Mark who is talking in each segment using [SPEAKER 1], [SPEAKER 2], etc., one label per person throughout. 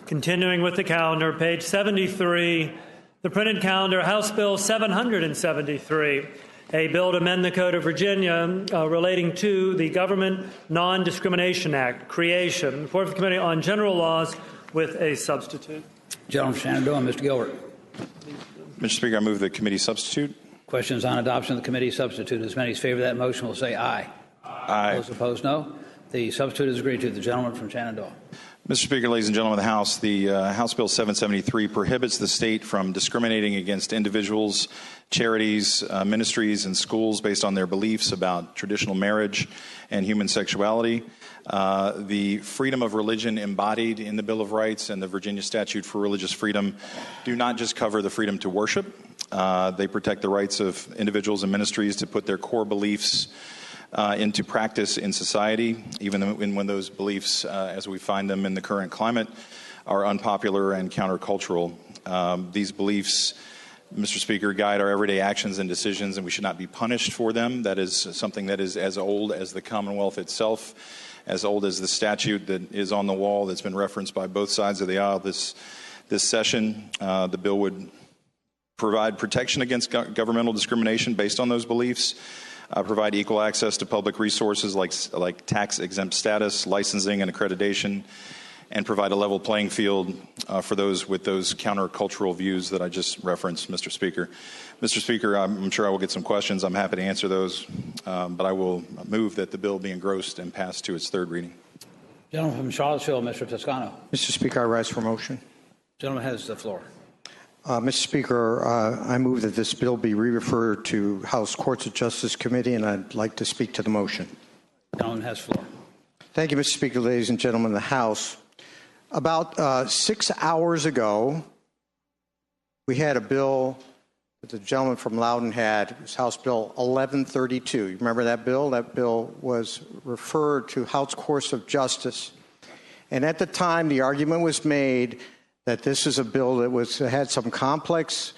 [SPEAKER 1] Continuing with the calendar, page 73, the printed calendar, House Bill 773, a bill to amend the Code of Virginia relating to the Government Non-Discrimination Act, creation. Report of the Committee on General Laws with a substitute.
[SPEAKER 2] Gentleman from Shenandoah, Mr. Gilbert.
[SPEAKER 3] Mr. Speaker, I move the committee substitute.
[SPEAKER 2] Questions on adoption of the committee substitute. As many as favor that motion will say aye.
[SPEAKER 3] Aye.
[SPEAKER 2] Those opposed, no. The substitute is agreed to. The gentleman from Shenandoah.
[SPEAKER 3] Mr. Speaker, ladies and gentlemen of the House, the House Bill 773 prohibits the state from discriminating against individuals, charities, ministries, and schools based on their beliefs about traditional marriage and human sexuality. The freedom of religion embodied in the Bill of Rights and the Virginia Statute for Religious Freedom do not just cover the freedom to worship. They protect the rights of individuals and ministries to put their core beliefs into practice in society, even when those beliefs, as we find them in the current climate, are unpopular and countercultural. These beliefs, Mr. Speaker, guide our everyday actions and decisions, and we should not be punished for them. That is something that is as old as the Commonwealth itself, as old as the statute that is on the wall that's been referenced by both sides of the aisle this session. The bill would provide protection against governmental discrimination based on those beliefs, provide equal access to public resources like tax-exempt status, licensing, and accreditation, and provide a level playing field for those with those countercultural views that I just referenced, Mr. Speaker. Mr. Speaker, I'm sure I will get some questions. I'm happy to answer those, but I will move that the bill be engrossed and passed to its third reading.
[SPEAKER 2] Gentleman from Charlottesville, Mr. Toscano.
[SPEAKER 4] Mr. Speaker, I rise for motion.
[SPEAKER 2] Gentleman has the floor.
[SPEAKER 4] Mr. Speaker, I move that this bill be re-referred to House Courts of Justice Committee, and I'd like to speak to the motion.
[SPEAKER 2] Gentleman has the floor. Thank
[SPEAKER 4] you, Mr. Speaker, ladies and gentlemen of the House. About 6 hours ago, we had a bill that the gentleman from Loudoun had. It was House Bill 1132. You remember that bill? That bill was referred to House Courts of Justice. And at the time, the argument was made that this is a bill that had some complex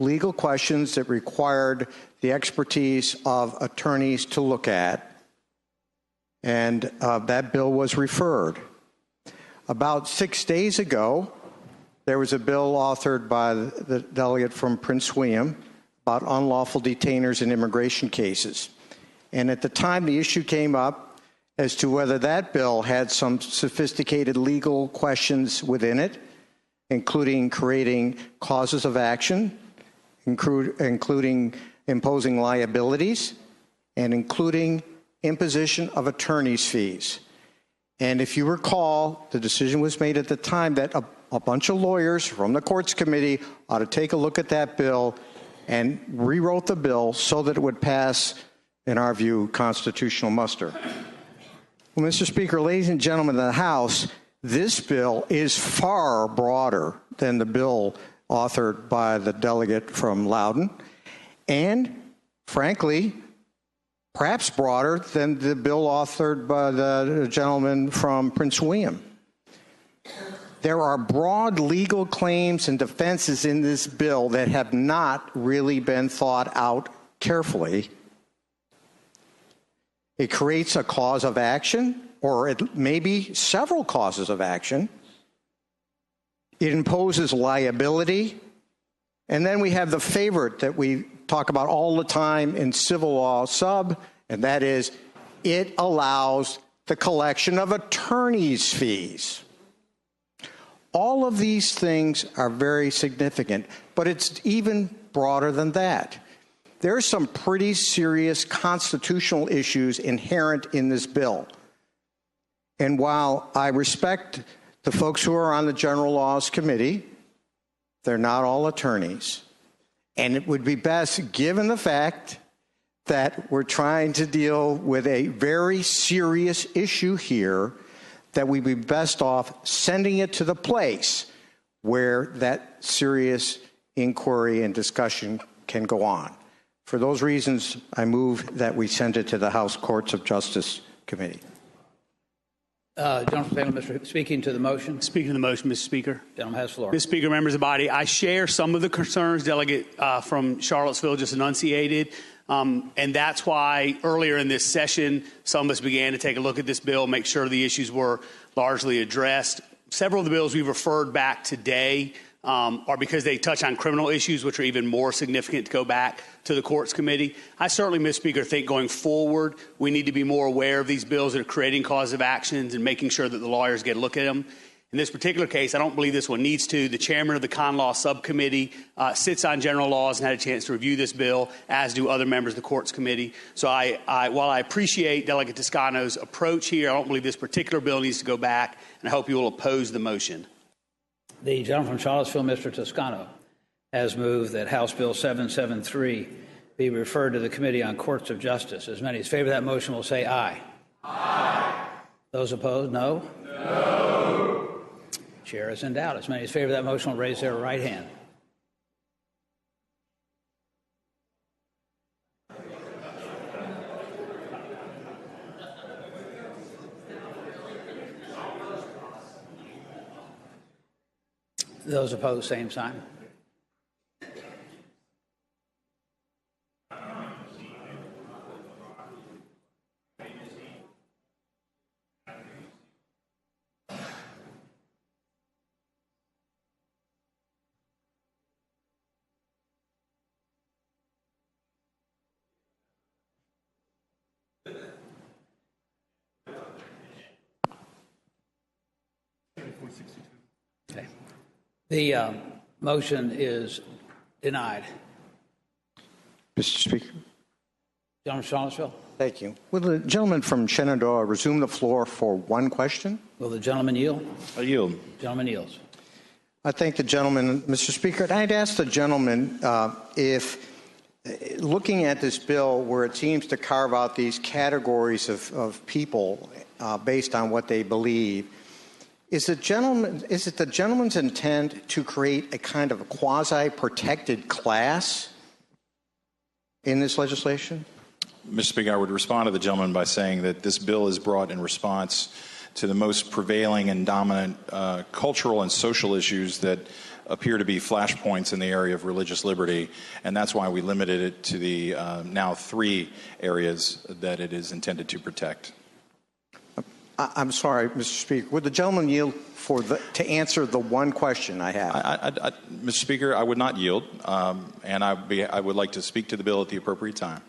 [SPEAKER 4] legal questions that required the expertise of attorneys to look at. And that bill was referred. About 6 days ago, there was a bill authored by the delegate from Prince William about unlawful detainers in immigration cases. And at the time, the issue came up as to whether that bill had some sophisticated legal questions within it, including creating causes of action, including imposing liabilities, and including imposition of attorney's fees. And if you recall, the decision was made at the time that a bunch of lawyers from the Courts Committee ought to take a look at that bill and rewrote the bill so that it would pass, in our view, constitutional muster. Well, Mr. Speaker, ladies and gentlemen of the House, this bill is far broader than the bill authored by the delegate from Loudoun, and, frankly, perhaps broader than the bill authored by the gentleman from Prince William. There are broad legal claims and defenses in this bill that have not really been thought out carefully. It creates a cause of action, or it may be several causes of action. It imposes liability. And then we have the favorite that we talk about all the time in civil law sub, and that is it allows the collection of attorney's fees. All of these things are very significant, but it's even broader than that. There are some pretty serious constitutional issues inherent in this bill. And while I respect the folks who are on the General Laws Committee, they're not all attorneys. And it would be best, given the fact that we're trying to deal with a very serious issue here, that we'd be best off sending it to the place where that serious inquiry and discussion can go on. For those reasons, I move that we send it to the House Courts of Justice Committee.
[SPEAKER 2] Gentleman from Salem, speaking to the motion.
[SPEAKER 5] Speaking to the motion, Mr. Speaker.
[SPEAKER 2] Gentleman has the floor.
[SPEAKER 5] Mr. Speaker, members of the body, I share some of the concerns Delegate from Charlottesville just enunciated. And that's why earlier in this session, some of us began to take a look at this bill, make sure the issues were largely addressed. several of the bills we've referred back today are because they touch on criminal issues, which are even more significant to go back to the Courts Committee. I certainly, Mr. Speaker, think going forward, we need to be more aware of these bills that are creating cause of actions and making sure that the lawyers get a look at them. In this particular case, I don't believe this one needs to. The chairman of the Con Law Subcommittee sits on general laws and had a chance to review this bill, as do other members of the Courts Committee. So while I appreciate Delegate Toscano's approach here, I don't believe this particular bill needs to go back, and I hope you will oppose the motion.
[SPEAKER 2] The gentleman from Charlottesville, Mr. Toscano, has moved that House Bill 773 be referred to the Committee on Courts of Justice. As many as favor that motion will say aye. Aye. Those opposed, no? No. Chair is in doubt. As many as favor that motion will raise their right hand. Those opposed, same sign. Okay. The motion is denied.
[SPEAKER 4] Mr. Speaker.
[SPEAKER 2] Gentleman from Charlottesville.
[SPEAKER 4] Thank you. Will the gentleman from Shenandoah resume the floor for one question?
[SPEAKER 2] Will the gentleman yield?
[SPEAKER 3] I yield.
[SPEAKER 2] Gentleman yields.
[SPEAKER 4] I thank the gentleman, Mr. Speaker. I'd ask the gentleman if, looking at this bill where it seems to carve out these categories of people based on what they believe, is it the gentleman's intent to create a kind of quasi-protected class in this legislation?
[SPEAKER 3] Mr. Speaker, I would respond to the gentleman by saying that this bill is brought in response to the most prevailing and dominant cultural and social issues that appear to be flashpoints in the area of religious liberty, and that's why we limited it to the now 3 areas that it is intended to protect.
[SPEAKER 4] I'm sorry, Mr. Speaker. Would the gentleman yield to answer the one question I have?
[SPEAKER 3] Mr. Speaker, I would not yield, and I would like to speak to the bill at the appropriate time.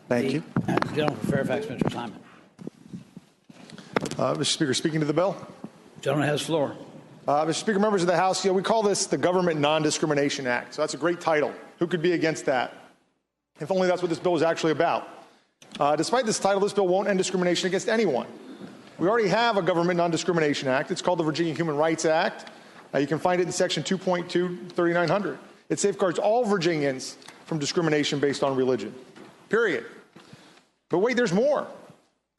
[SPEAKER 4] Thank you.
[SPEAKER 2] The gentleman from Fairfax, Mr. Simon.
[SPEAKER 6] Mr. Speaker, speaking to the bill.
[SPEAKER 2] Gentleman has the floor.
[SPEAKER 6] Mr. Speaker, members of the House, we call this the Government Non-Discrimination Act. So that's a great title. Who could be against that? If only that's what this bill is actually about. Despite this title, this bill won't end discrimination against anyone. We already have a Government Non-Discrimination Act. It's called the Virginia Human Rights Act. You can find it in Section 2.2, 3900. It safeguards all Virginians from discrimination based on religion, period. But wait, there's more.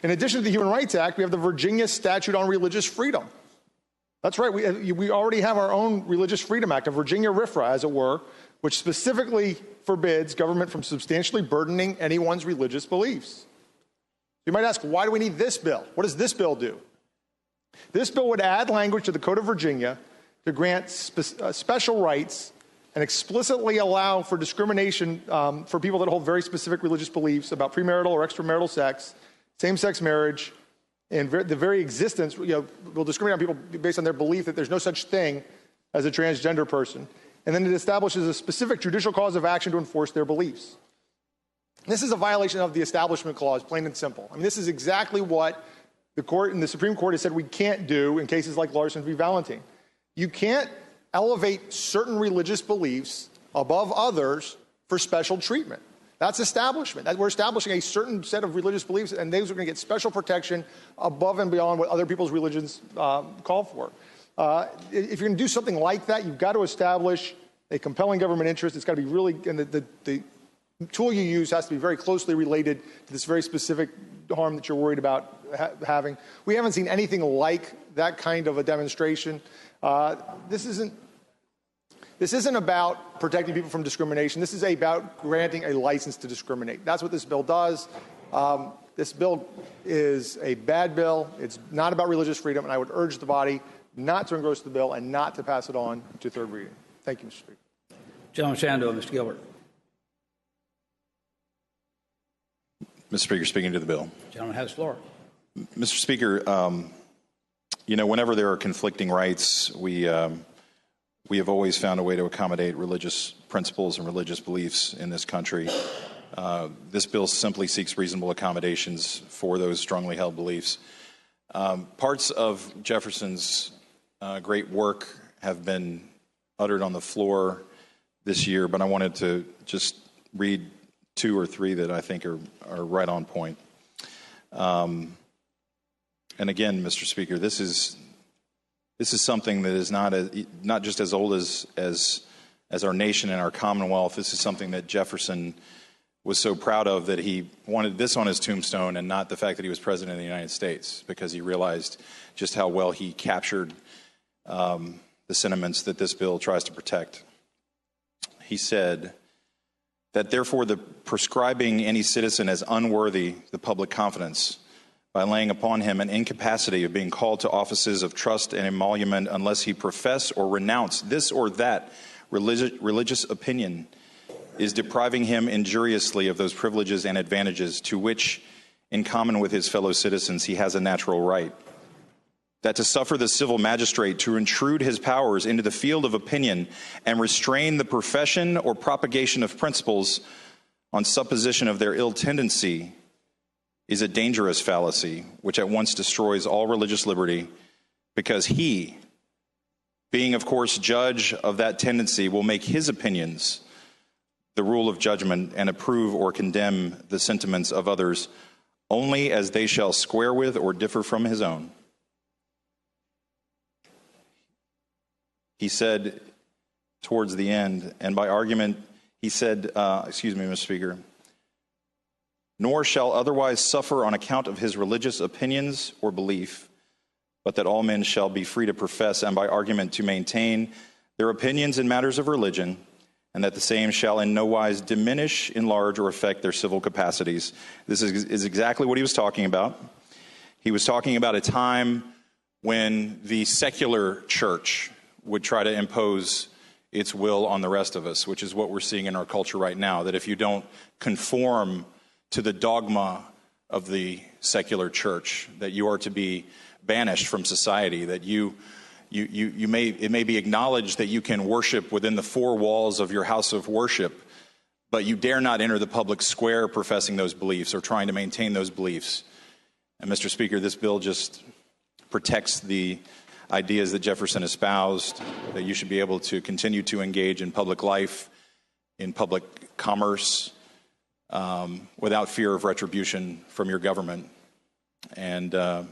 [SPEAKER 6] In addition to the Human Rights Act, we have the Virginia Statute on Religious Freedom. That's right. We already have our own Religious Freedom Act, a Virginia RFRA, as it were, which specifically forbids government from substantially burdening anyone's religious beliefs. You might ask, why do we need this bill? What does this bill do? This bill would add language to the Code of Virginia to grant special rights and explicitly allow for discrimination for people that hold very specific religious beliefs about premarital or extramarital sex, same-sex marriage, and the very existence, will discriminate on people based on their belief that there's no such thing as a transgender person. And then it establishes a specific judicial cause of action to enforce their beliefs. This is a violation of the Establishment Clause, plain and simple. I mean, this is exactly what the court and the Supreme Court has said we can't do in cases like Larson v. Valentin. You can't elevate certain religious beliefs above others for special treatment. That's establishment. We're establishing a certain set of religious beliefs, and those are going to get special protection above and beyond what other people's religions call for. If you're going to do something like that, you've got to establish a compelling government interest. It's got to be really, and the tool you use has to be very closely related to this very specific harm that you're worried about having. We haven't seen anything like that kind of a demonstration. This isn't about protecting people from discrimination. This is about granting a license to discriminate. That's what this bill does. This bill is a bad bill. It's not about religious freedom, and I would urge the body not to engross the bill and not to pass it on to third reading. Thank you, Mr. Speaker.
[SPEAKER 2] Gentleman Shenandoah, Mr. Gilbert.
[SPEAKER 3] Mr. Speaker, speaking to the bill.
[SPEAKER 2] Gentleman has the floor.
[SPEAKER 3] Mr. Speaker, whenever there are conflicting rights, we have always found a way to accommodate religious principles and religious beliefs in this country. This bill simply seeks reasonable accommodations for those strongly held beliefs. Parts of Jefferson's great work have been uttered on the floor this year, but I wanted to just read 2 or 3 that I think are right on point. And again, Mr. Speaker, this is something that is not just as old as our nation and our Commonwealth. This is something that Jefferson was so proud of that he wanted this on his tombstone and not the fact that he was president of the United States, because he realized just how well he captured the sentiments that this bill tries to protect. He said that therefore the prescribing any citizen as unworthy the public confidence by laying upon him an incapacity of being called to offices of trust and emolument unless he profess or renounce this or that religious opinion is depriving him injuriously of those privileges and advantages to which, in common with his fellow citizens, he has a natural right. That to suffer the civil magistrate to intrude his powers into the field of opinion and restrain the profession or propagation of principles on supposition of their ill tendency is a dangerous fallacy, which at once destroys all religious liberty, because he, being of course judge of that tendency, will make his opinions the rule of judgment and approve or condemn the sentiments of others only as they shall square with or differ from his own. He said towards the end, and by argument, he said, Mr. Speaker, nor shall otherwise suffer on account of his religious opinions or belief, but that all men shall be free to profess and by argument to maintain their opinions in matters of religion, and that the same shall in no wise diminish, enlarge, or affect their civil capacities. This is exactly what he was talking about. He was talking about a time when the secular church would try to impose its will on the rest of us, which is what we're seeing in our culture right now, that if you don't conform to the dogma of the secular church, that you are to be banished from society, that it may be acknowledged that you can worship within the 4 walls of your house of worship, but you dare not enter the public square professing those beliefs or trying to maintain those beliefs. And Mr. Speaker, this bill just protects the ideas that Jefferson espoused, that you should be able to continue to engage in public life, in public commerce, without fear of retribution from your government. And, the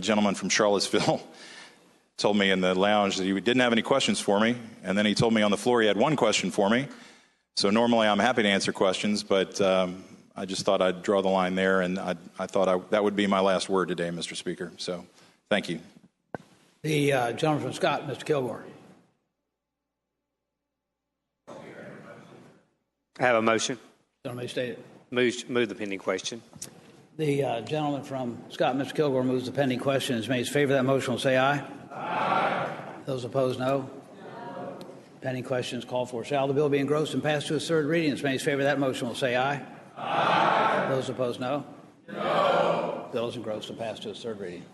[SPEAKER 3] gentleman from Charlottesville told me in the lounge that he didn't have any questions for me, and then he told me on the floor he had one question for me. So normally I'm happy to answer questions, but I just thought I'd draw the line there, and I thought that would be my last word today, Mr. Speaker. So thank you.
[SPEAKER 2] The gentleman from Scott, Mr. Kilgore.
[SPEAKER 7] I have a motion.
[SPEAKER 2] Gentleman may state it.
[SPEAKER 7] Move the pending question.
[SPEAKER 2] The gentleman from Scott, Mr. Kilgore, moves the pending question. As many as favor that motion will say aye. Aye. Those opposed, no. No. Pending question is called for. Shall the bill be engrossed and passed to its 3rd reading? As many as favor that motion will say aye. Aye. Those opposed, no. No. Bill is engrossed and passed to its 3rd reading.